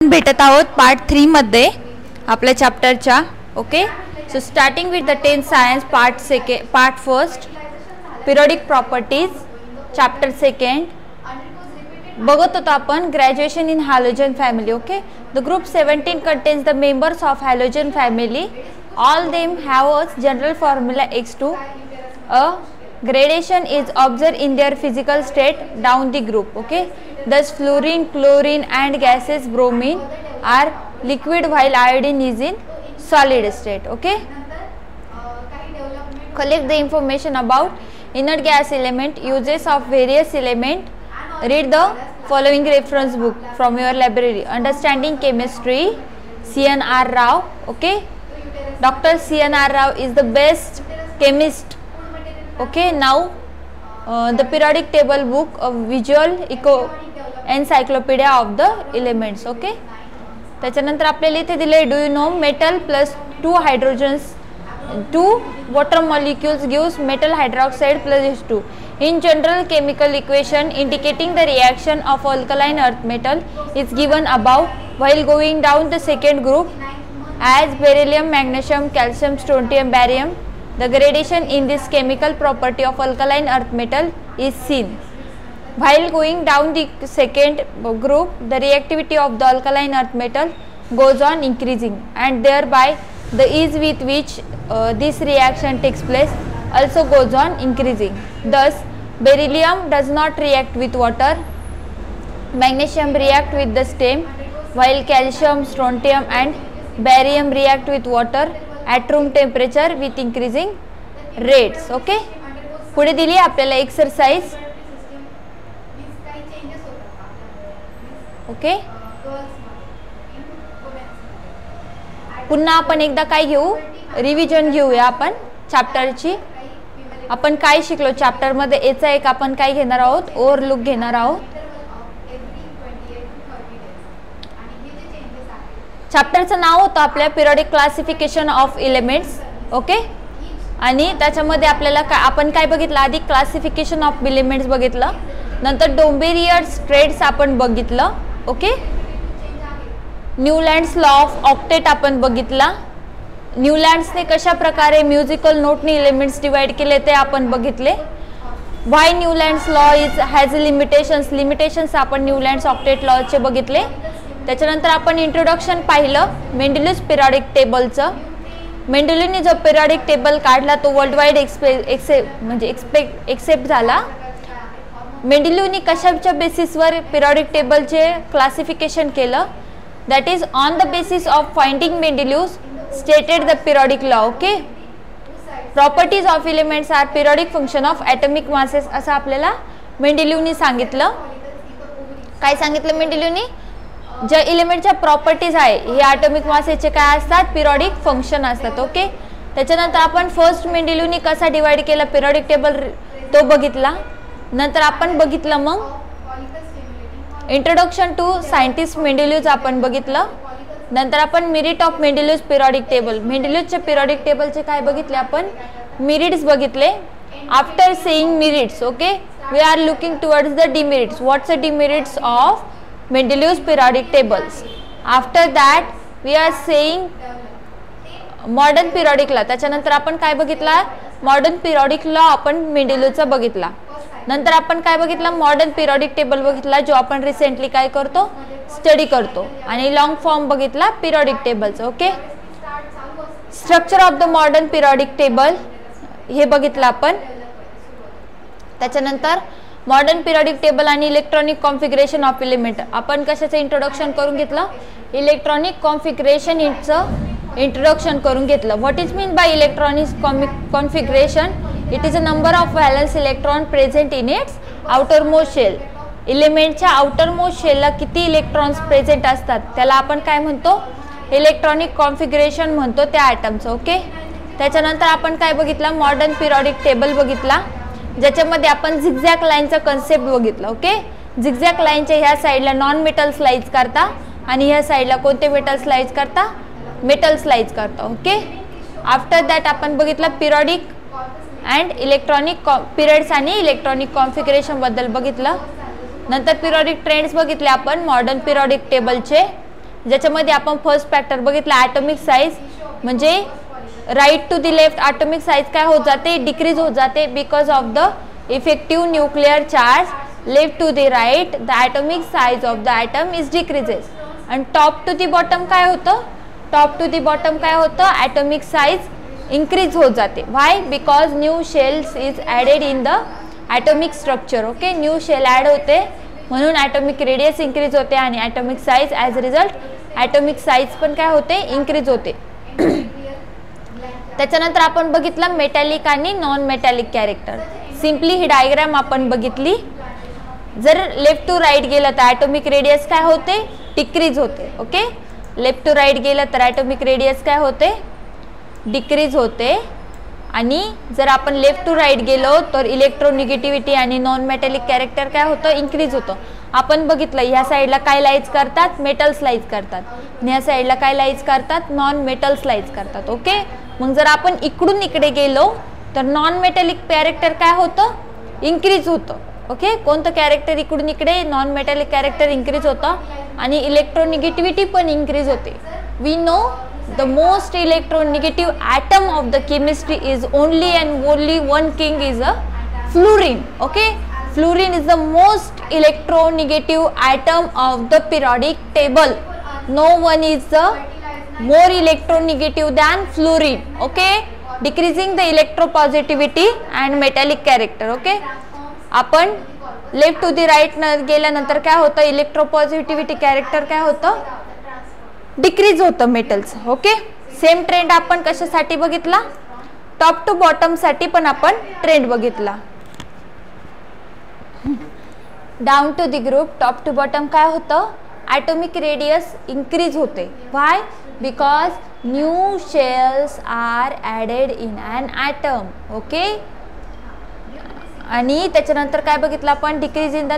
आपण भेटत आहोत पार्ट 3 मध्ये आपल्या चॅप्टरच्या. Okay, so starting with the 10th science part first periodic properties chapter second बघत होतो आपण graduation in halogen family. Okay, the group 17 contains the members of halogen family. All them have a general formula X2. A gradation is observed in their physical state down the group. Okay, thus fluorine, chlorine and gases bromine are liquid while iodine is in solid state. Okay, collect the information about inert gas element, uses of various element. Read the following reference book from your library. Understanding chemistry, C.N.R. Rao. Okay, Dr. C.N.R. Rao is the best chemist. Okay, now the periodic table book, a visual encyclopedia of the elements. Okay, त्याच्यानंतर आपल्याला इथे दिले, do you know metal plus 2 hydrogens 2 water molecules gives metal hydroxide plus H2. In general chemical equation indicating the reaction of alkaline earth metal is given above. While going down the second group as beryllium, magnesium, calcium, strontium, barium, the gradation in this chemical property of alkaline earth metal is seen. While going down the second group, the reactivity of the alkaline earth metal goes on increasing, and thereby the ease with which this reaction takes place also goes on increasing. Thus, beryllium does not react with water, magnesium react with the stem, while calcium, strontium and barium react with water at room temperature with increasing rates. Okay, पुढे दिली आपल्याला exercise. Okay, पुन्हा आपण एकदा काय घेऊ, revision घेऊया आपण चॅप्टरची. आपण काय शिकलो चॅप्टर मध्ये, याचा एक आपण काय घेणार आहोत, ओव्हरलुक घेणार आहोत. चॅप्टरचं नाव होतं आपल्या periodic classification of elements. Okay, आणि त्याच्यामध्ये आपल्याला आपण काय बघितलं, आधी क्लासिफिकेशन ऑफ एलिमेंट्स बघितलं, नंतर डोंबेरियर स्ट्रेट्स आपण बघितलं. Okay, Newlands law of octet आपण बघितला. न्यूलँड्सने कशा प्रकारे म्युझिकल नोटनी एलिमेंट्स डिवाइड केले ते आपण बघितले. Why Newlands law is has limitations आपण न्यूलँड्स ऑक्टेट लॉचे बघितले. त्याच्यानंतर आपण इंट्रोडक्शन पाहिलं मेंडेलियस पिरियडिक टेबलचं. मेंडेलियनने जो पिरियडिक टेबल काढला तो वर्ल्ड वाईड एक्सेप्ट झाला. मेंडेलियनने कशाच्या बेसिसवर पिरियडिक टेबलचे क्लासिफिकेशन केलं, that is on the basis of finding Mendeleev stated the periodic law. Okay, properties of elements are periodic function of atomic masses असं आपल्याला मेंडेलिव्हनी सांगितलं. काय सांगितलं मेंडेलिव्हनी, ज्या एलिमेंटच्या प्रॉपर्टीज आहे हे ॲटॉमिक मासेसचे काय असतात, पिरियडिक फंक्शन असतात. ओके, त्याच्यानंतर आपण फर्स्ट मेंडेलिव्हनी कसा डिवाइड केला पिरियडिक टेबल तो बघितला. नंतर आपण बघितलं मग इंट्रोडक्शन टू सायंटिस्ट मेंडेलिव्ह आपण बघितलं. नंतर आपण merit of Mendeleev periodic table, मेंडेलिव्हच्या पिरियडिक टेबलचे काय बघितले आपण, मेरिट्स बघितले. After seeing merits, okay, we are looking towards the demerits. What's the demerits of Mendeleev periodic tables. After that we are seeing modern periodic law. त्याच्यानंतर आपण काय बघितला, मॉडर्न पिरियडिक लॉ आपण मेंडेलिव्हचा बघितला. नंतर आपण काय बघितलं, मॉडर्न पिरियडिक टेबल बघितला जो आपण रिसेंटली काय करतो, स्टडी करतो. आणि लॉंग फॉर्म बघितला पिरियडिक टेबलचं. Okay, structure of the modern periodic table हे बघितलं आपण. त्याच्यानंतर मॉडर्न पिरियडिक टेबल आणि इलेक्ट्रॉनिक कॉन्फिगरेशन ऑफ एलिमेंट आपण कशाचं इंट्रोडक्शन करून घेतलं, इलेक्ट्रॉनिक कॉन्फिगरेशन इंट्रोडक्शन करून घेतलं. What is mean by electronic configuration, it is a number of valence electron present in its outermost shell. एलिमेंटच्या आउटरमोस्ट शेलला किती इलेक्ट्रॉन्स प्रेझेंट असतात त्याला आपण काय म्हणतो, इलेक्ट्रॉनिक कॉन्फिगरेशन म्हणतो त्या ॲटमचं. ओके, त्याच्यानंतर आपण काय बघितलं, मॉडर्न पिरियडिक टेबल बघितला ज्याच्यामध्ये आपण झिगझॅग लाईनचा कन्सेप्ट बघितला. ओके, झिगझॅग लाईनच्या ह्या साईडला नॉन मेटल स्लाइड्स करता आणि ह्या साईडला कोणते मेटल स्लाइड्स करता, मेटल स्लाइड्स करता. ओके, आफ्टर दॅट आपण बघितलं पिरियडिक अँड इलेक्ट्रॉनिक पिरियड्स आणि इलेक्ट्रॉनिक कॉन्फिगरेशन बद्दल बघितलं. नंतर पिरियडिक ट्रेंड्स बघितले आपण मॉडर्न पिरियडिक टेबलचे. ज्याच्यामध्ये आपण फर्स्ट फॅक्टर बघितला ॲटॉमिक साईज, म्हणजे right to the left atomic size काय होत जाते, डिक्रीज होत जाते because of the effective nuclear charge. Left to the right the atomic size of the atom is decreases. आणि टॉप टू दी बॉटम काय होतं, top to the bottom काय होतं, ॲटॉमिक साईज इन्क्रीज होत जाते. Why, because new shells is added in the atomic structure. Okay, new shell add होते म्हणून atomic radius increase होते आणि atomic size as result atomic size पण काय होते, इन्क्रीज होते. त्याच्यानंतर आपण बघितलं मेटॅलिक आणि नॉन मेटॅलिक कॅरेक्टर. सिम्पली ही डायग्राम आपण बघितली. जर लेफ्ट टू राईट गेलं तर ॲटॉमिक रेडियस काय होते, डिक्रीज होते. ओके, लेफ्ट टू राईट गेलं तर ॲटॉमिक रेडियस काय होते, डिक्रीज होते. आणि जर आपण लेफ्ट टू राईट गेलो तर इलेक्ट्रोनिगेटिव्हिटी आणि नॉन मेटॅलिक कॅरेक्टर काय होतं, इन्क्रीज होतं. आपण बघितलं ह्या साईडला काय लाईज करतात, मेटल्स लाईज करतात, आणि ह्या साईडला काय लाईज करतात, नॉन मेटल्स लाईज करतात. ओके, मग जर आपण इकडून इकडे गेलो तर नॉन मेटॅलिक कॅरेक्टर काय होतं, इन्क्रीज होतं. ओके, कोणतं कॅरेक्टर इकडून इकडे, नॉन मेटॅलिक कॅरेक्टर इन्क्रीज होतं आणि इलेक्ट्रोनिगेटिव्हिटी पण इन्क्रीज होते. We know the most electronegative atom of the chemistry is only and only one king is a fluorine. Okay, fluorine is the most electronegative atom of the periodic table. No one is the more electronegative than fluorine. Okay, decreasing the electropositivity and metallic character. Okay, आपण left to the right गेल्यानंतर काय होतं, इलेक्ट्रोपॉझिटिव्हिटी character काय होतं, decrease होतं metals. Okay, same trend आपण कशासाठी बघितला, टॉप टू बॉटम साठी पण आपण ट्रेंड बघितला. Down to the group top to bottom काय होतं, ॲटॉमिक रेडियस इन्क्रीज होते. Why, because new shells are added in an atom. Okay, आणि त्याच्यानंतर काय बघितलं आपण, decrease in the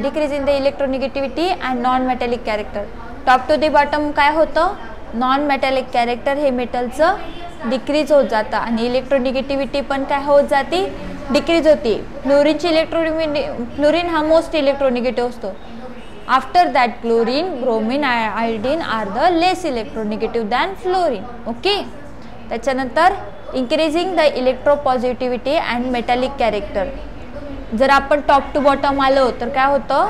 decrease in the electronegativity and non metallic character. Top to the bottom काय होतं, नॉन मेटॅलिक कॅरेक्टर हे मेटलचं decrease होत जातं आणि इलेक्ट्रोनिगेटिव्हिटी पण काय होत जाते, डिक्रीज होती. फ्लोरीन हा मोस्ट इलेक्ट्रोनिगेटिव्ह असतो. After that chlorine, bromine, iodine are the less electronegative than fluorine. Okay, त्याच्यानंतर increasing the electropositivity and metallic character. जर आपण टॉप टू बॉटम आलो तर काय होतं,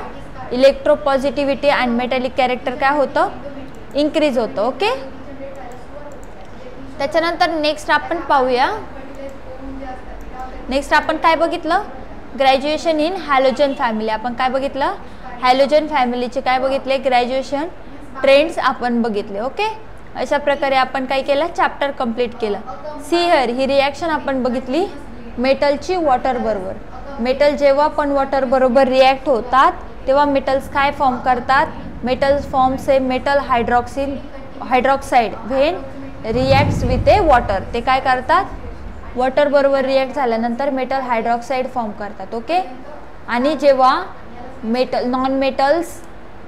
इलेक्ट्रोपॉझिटिव्हिटी अँड मेटॅलिक कॅरेक्टर काय होतं, इन्क्रीज होतं. ओके, त्याच्यानंतर नेक्स्ट आपण पाहूया. नेक्स्ट आपण काय बघितलं, ग्रॅज्युएशन इन हॅलोजन फॅमिली. आपण काय बघितलं, हॅलोजन फॅमिलीचे काय बघितले, ग्रॅज्युएशन ट्रेंड्स आपण बघितले. ओके, अशा प्रकारे आपण काय केलं, चॅप्टर कंप्लीट केलं. सी हिअर ही रिॲक्शन आपण बघितली मेटलची वॉटर बरोबर. मेटल जेव्हा पण वॉटर बरोबर रिॲक्ट होतात तेव्हा मेटल्स काय फॉर्म करतात, metals forms a metal hydroxide when reacts with A water. ते काय करतात, वॉटर बरोबर रिॲक्ट झाल्यानंतर मेटल हायड्रॉक्साईड फॉर्म करतात. ओके, आणि जेव्हा नॉन मेटल्स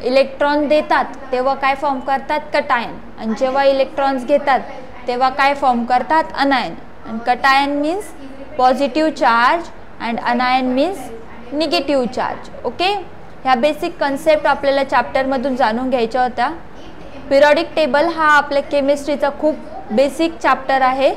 इलेक्ट्रॉन देतात तेव्हा काय फॉर्म करतात, कटायन. आणि जेव्हा इलेक्ट्रॉन्स घेतात तेव्हा काय फॉर्म करतात, अनायन. आणि cation means positive charge and अनायन means negative charge. Okay, ह्या बेसिक कन्सेप्ट आपल्याला चॅप्टरमधून जाणून घ्यायच्या होत्या. पिरियॉडिक टेबल हा आपल्या केमिस्ट्रीचा खूप बेसिक चॅप्टर आहे,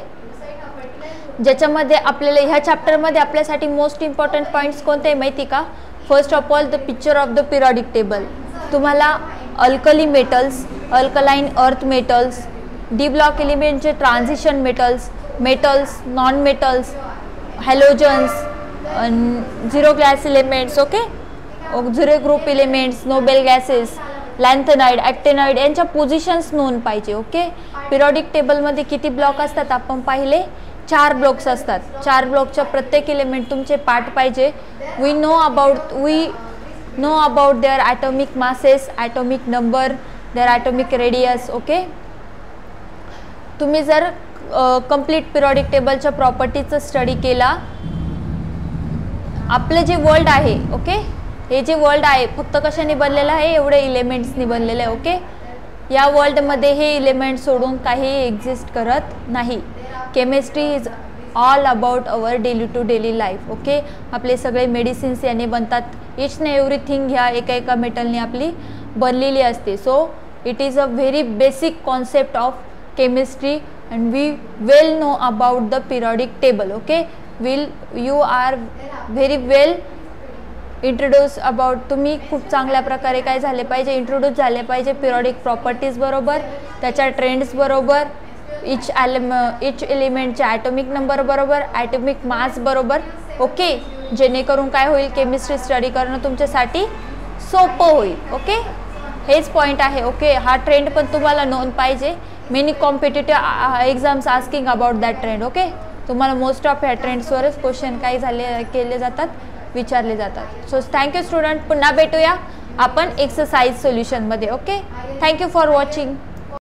ज्याच्यामध्ये आपल्याला ह्या चॅप्टरमध्ये आपल्यासाठी मोस्ट इम्पॉर्टंट पॉईंट्स कोणते माहिती का. First of all the picture of the periodic table. तुम्हाला alkali metals, alkaline earth metals, D block एलिमेंटचे transition metals, non metals, halogens, zero gas elements. Okay, zero group elements, noble gases, lanthanide, actinoid यांच्या positions known पाहिजे. Okay, periodic टेबलमध्ये किती block असतात आपण पाहिले, 4 blocks असतात. 4 ब्लॉकच्या प्रत्येक एलिमेंट तुमचे पार्ट पाहिजे. We know about their atomic masses, atomic number, their atomic radius. Okay, तुम्ही जर कंप्लीट पिरियॉडिक टेबलच्या प्रॉपर्टीचं स्टडी केला, आपलं जे वर्ल्ड आहे, ओके, हे जे वर्ल्ड आहे फक्त कशाने बनलेलं आहे, एवढे एलिमेंट्सनी बनलेलं आहे. ओके, या वर्ल्डमध्ये हे एलिमेंट सोडून काही एक्झिस्ट करत नाही. Chemistry is all about our daily to daily life. Okay, आपले सगळे मेडिसिन्स याने बनतात. इच अँड एव्हरीथिंग ह्या एका मेटलने आपली बनलेली असते. So It is a very basic concept of chemistry and we well know about the periodic table. Okay, you are very well introduce about, तुम्ही खूप चांगल्या प्रकारे काय झाले पाहिजे, इंट्रोड्यूस झाले पाहिजे पिरियडिक प्रॉपर्टीज बरोबर, त्याच्या ट्रेंड्स बरोबर, इच एलिमेंटचे ॲटॉमिक नंबर बरोबर, ॲटॉमिक मास बरोबर. ओके, जेणेकरून काय होईल, केमिस्ट्री स्टडी करणं तुमच्यासाठी सोपं होईल. ओके, हेच पॉईंट आहे. ओके, हा ट्रेंड पण तुम्हाला नोंद पाहिजे. Many competitive exams asking about that trend. Okay, तुम्हाला मोस्ट ऑफ ह्या ट्रेंड्सवरच क्वेश्चन काय केले जातात, विचारले जातात. सो थँक्यू स्टुडंट, पुन्हा भेटूया आपण एक्सरसाइज सोल्युशनमध्ये. Okay, thank you for watching.